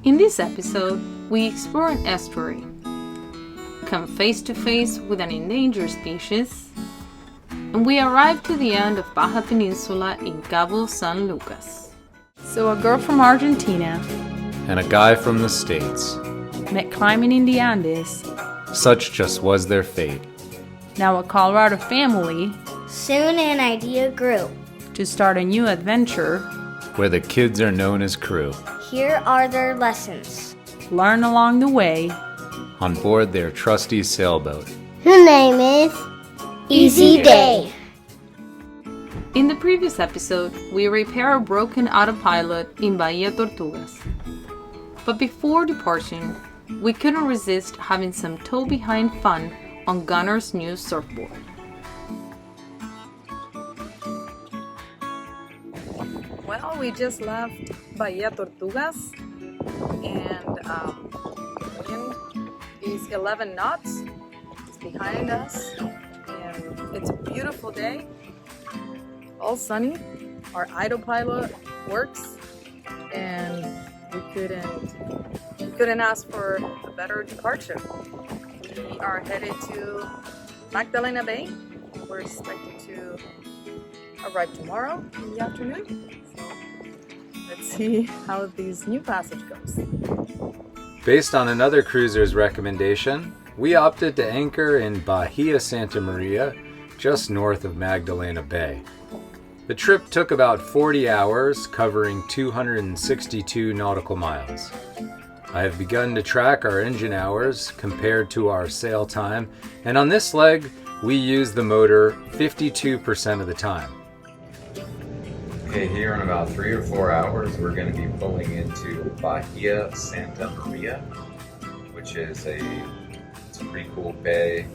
In this episode, we explore an estuary, come face to face with an endangered species, and we arrive to the end of Baja Peninsula in Cabo San Lucas. So a girl from Argentina and a guy from the States met climbing in the Andes. Such just was their fate. Now a Colorado family soon an idea grew to start a new adventure where the kids are known as crew. Here are their lessons. Learn along the way on board their trusty sailboat. Her name is Easy Day. In the previous episode, we repair a broken autopilot in Bahia Tortugas. But before departing, we couldn't resist having some tow-behind fun on Gunner's new surfboard. Well, we just left Bahia Tortugas and the wind is 11 knots. It's behind us and it's a beautiful day. All sunny. Our autopilot works and we couldn't ask for a better departure. We are headed to Magdalena Bay. We're expected to arrive tomorrow in the afternoon. So let's see how this new passage goes. Based on another cruiser's recommendation, we opted to anchor in Bahia Santa Maria, just north of Magdalena Bay. The trip took about 40 hours, covering 262 nautical miles. I have begun to track our engine hours compared to our sail time, and on this leg, we use the motor 52% of the time. Okay, here in about 3 or 4 hours, we're going to be pulling into Bahia Santa Maria, which is it's a pretty cool bay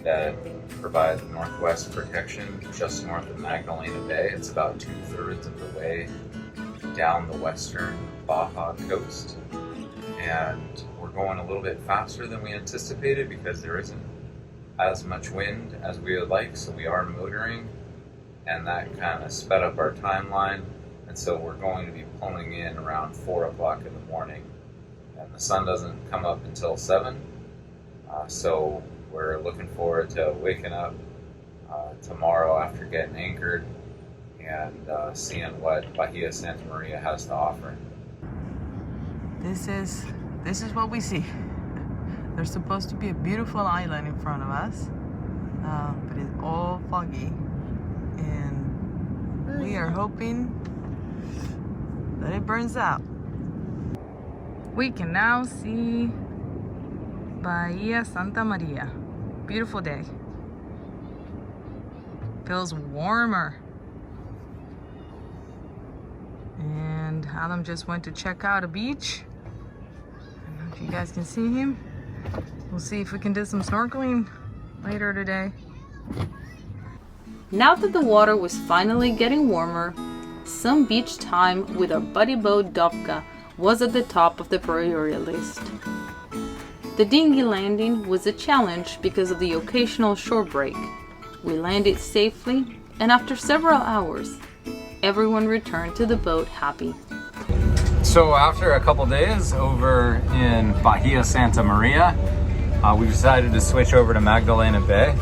that provides northwest protection just north of Magdalena Bay. It's about 2/3 of the way down the western Baja coast. And we're going a little bit faster than we anticipated because there isn't as much wind as we would like, so we are motoring, and that kind of sped up our timeline. And so we're going to be pulling in around 4 o'clock in the morning, and the sun doesn't come up until 7. So we're looking forward to waking up tomorrow after getting anchored and seeing what Bahia Santa Maria has to offer. This is what we see. There's supposed to be a beautiful island in front of us, but it's all foggy, and we are hoping that it burns out. We can now see Bahia Santa Maria. Beautiful day. Feels warmer. And Adam just went to check out a beach. I don't know if you guys can see him. We'll see if we can do some snorkeling later today. Now that the water was finally getting warmer, some beach time with our buddy boat Dovka was at the top of the priority list. The dinghy landing was a challenge because of the occasional shore break. We landed safely, and after several hours, everyone returned to the boat happy. So after a couple days over in Bahia Santa Maria, we decided to switch over to Magdalena Bay.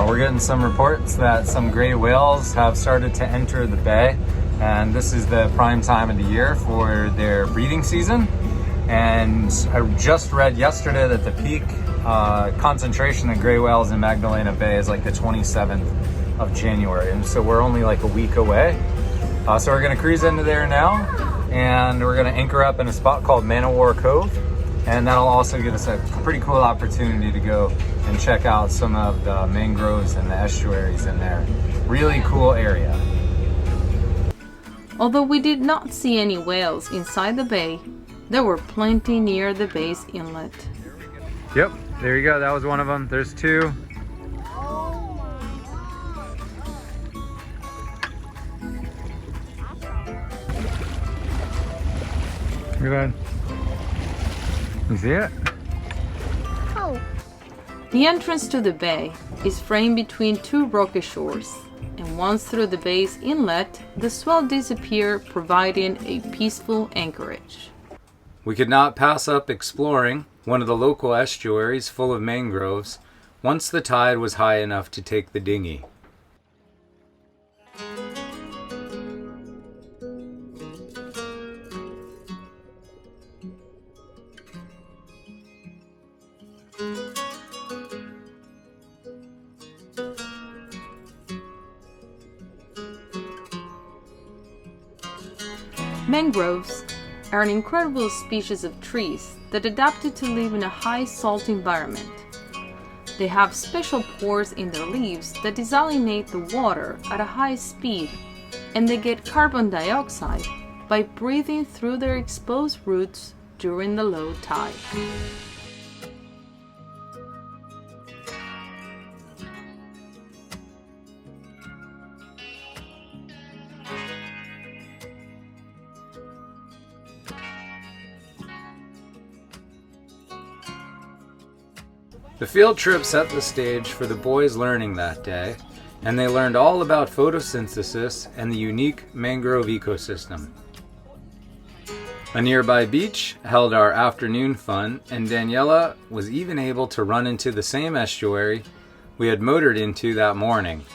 We're getting some reports that some gray whales have started to enter the bay, and this is the prime time of the year for their breeding season. And I just read yesterday that the peak concentration of gray whales in Magdalena Bay is like the 27th of January. And so we're only like a week away. So we're gonna cruise into there now, and we're gonna anchor up in a spot called Man-O-War Cove. And that'll also give us a pretty cool opportunity to go and check out some of the mangroves and the estuaries in there. Really cool area. Although we did not see any whales inside the bay, there were plenty near the bay's inlet. Yep, there you go. That was one of them. There's 2. Look at that. You see it? Oh. The entrance to the bay is framed between 2 rocky shores, and once through the bay's inlet, the swell disappears, providing a peaceful anchorage. We could not pass up exploring one of the local estuaries full of mangroves once the tide was high enough to take the dinghy. Mangroves are an incredible species of trees that adapted to live in a high salt environment. They have special pores in their leaves that desalinate the water at a high speed, and they get carbon dioxide by breathing through their exposed roots during the low tide. The field trip set the stage for the boys' learning that day, and they learned all about photosynthesis and the unique mangrove ecosystem. A nearby beach held our afternoon fun, and Daniela was even able to run into the same estuary we had motored into that morning.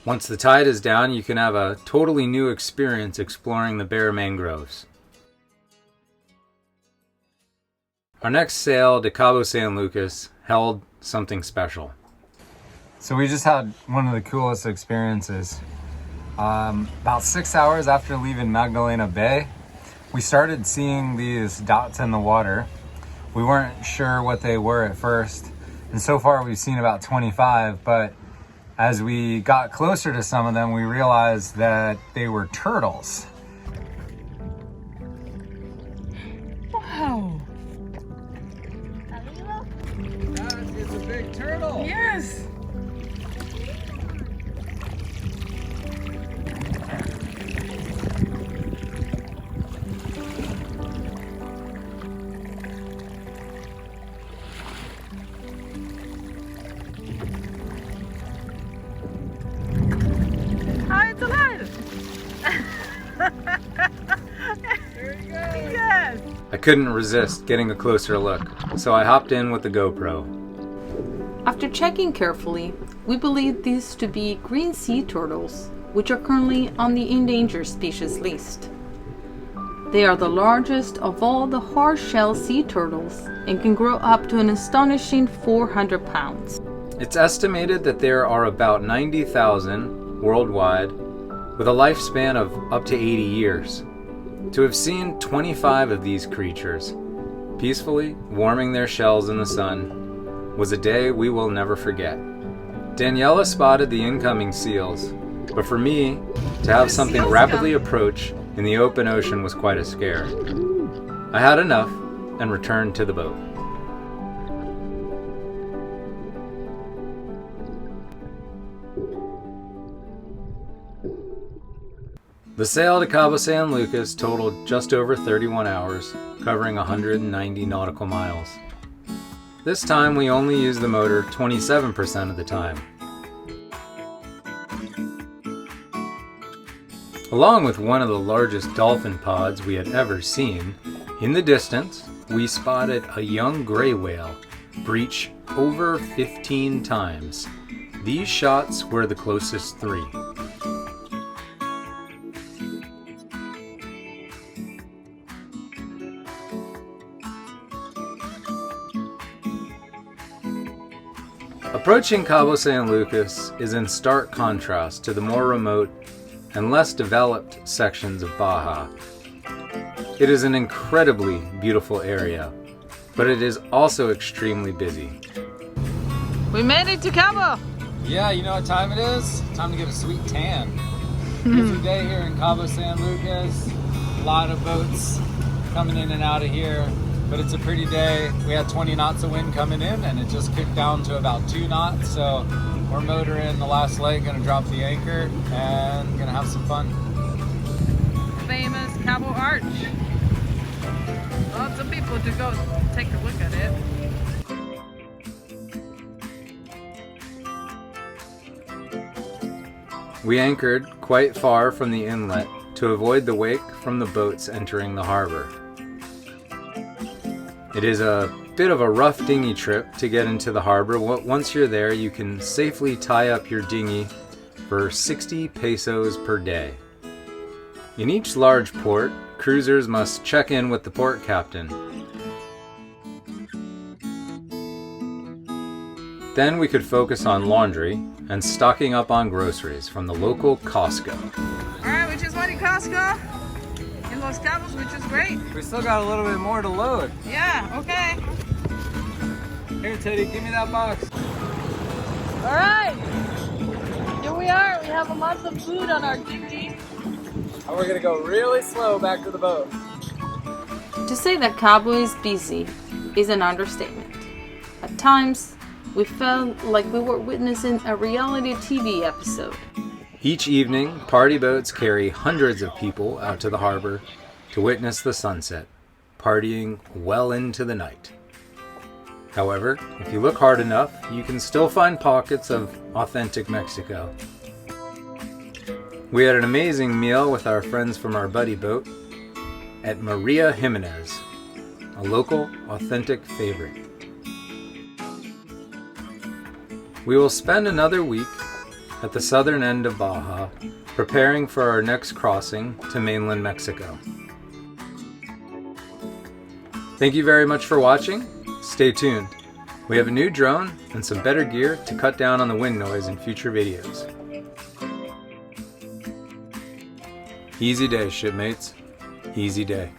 Once the tide is down, you can have a totally new experience exploring the bare mangroves. Our next sail to Cabo San Lucas held something special. So we just had one of the coolest experiences. About 6 hours after leaving Magdalena Bay, we started seeing these dots in the water. We weren't sure what they were at first, and so far we've seen about 25, but as we got closer to some of them, we realized that they were turtles. Wow! That is a big turtle! Yes! Ah, it's alive! There you go! Yes! I couldn't resist getting a closer look, so I hopped in with the GoPro. After checking carefully, we believe these to be green sea turtles, which are currently on the endangered species list. They are the largest of all the hard-shell sea turtles and can grow up to an astonishing 400 pounds. It's estimated that there are about 90,000 worldwide, with a lifespan of up to 80 years. To have seen 25 of these creatures peacefully warming their shells in the sun was a day we will never forget. Daniela spotted the incoming seals, but for me, to have something rapidly approach in the open ocean was quite a scare. I had enough and returned to the boat. The sail to Cabo San Lucas totaled just over 31 hours, covering 190 nautical miles. This time we only used the motor 27% of the time. Along with one of the largest dolphin pods we had ever seen, in the distance we spotted a young gray whale breach over 15 times. These shots were the closest 3. Approaching Cabo San Lucas is in stark contrast to the more remote and less developed sections of Baja. It is an incredibly beautiful area, but it is also extremely busy. We made it to Cabo! Yeah, you know what time it is? Time to get a sweet tan. Busy day here in Cabo San Lucas. A lot of boats coming in and out of here, but it's a pretty day. We had 20 knots of wind coming in and it just kicked down to about 2 knots. So we're motoring the last leg, gonna drop the anchor and gonna have some fun. Famous Cabo Arch. Lots of people to go take a look at it. We anchored quite far from the inlet to avoid the wake from the boats entering the harbor. It is a bit of a rough dinghy trip to get into the harbor. Once you're there, you can safely tie up your dinghy for 60 pesos per day. In each large port, cruisers must check in with the port captain. Then we could focus on laundry and stocking up on groceries from the local Costco. Alright, we just went to Costco in Los Cabos, which is great. We still got a little bit more to load. Yeah, okay. Here, Teddy, give me that box. Alright, here we are. We have a lot of food on our dinghy. And we're gonna go really slow back to the boat. To say that Cabo is busy is an understatement. At times, we felt like we were witnessing a reality TV episode. Each evening, party boats carry hundreds of people out to the harbor to witness the sunset, partying well into the night. However, if you look hard enough, you can still find pockets of authentic Mexico. We had an amazing meal with our friends from our buddy boat at Maria Jimenez, a local, authentic favorite. We will spend another week at the southern end of Baja, preparing for our next crossing to mainland Mexico. Thank you very much for watching. Stay tuned. We have a new drone and some better gear to cut down on the wind noise in future videos. Easy day, shipmates. Easy day.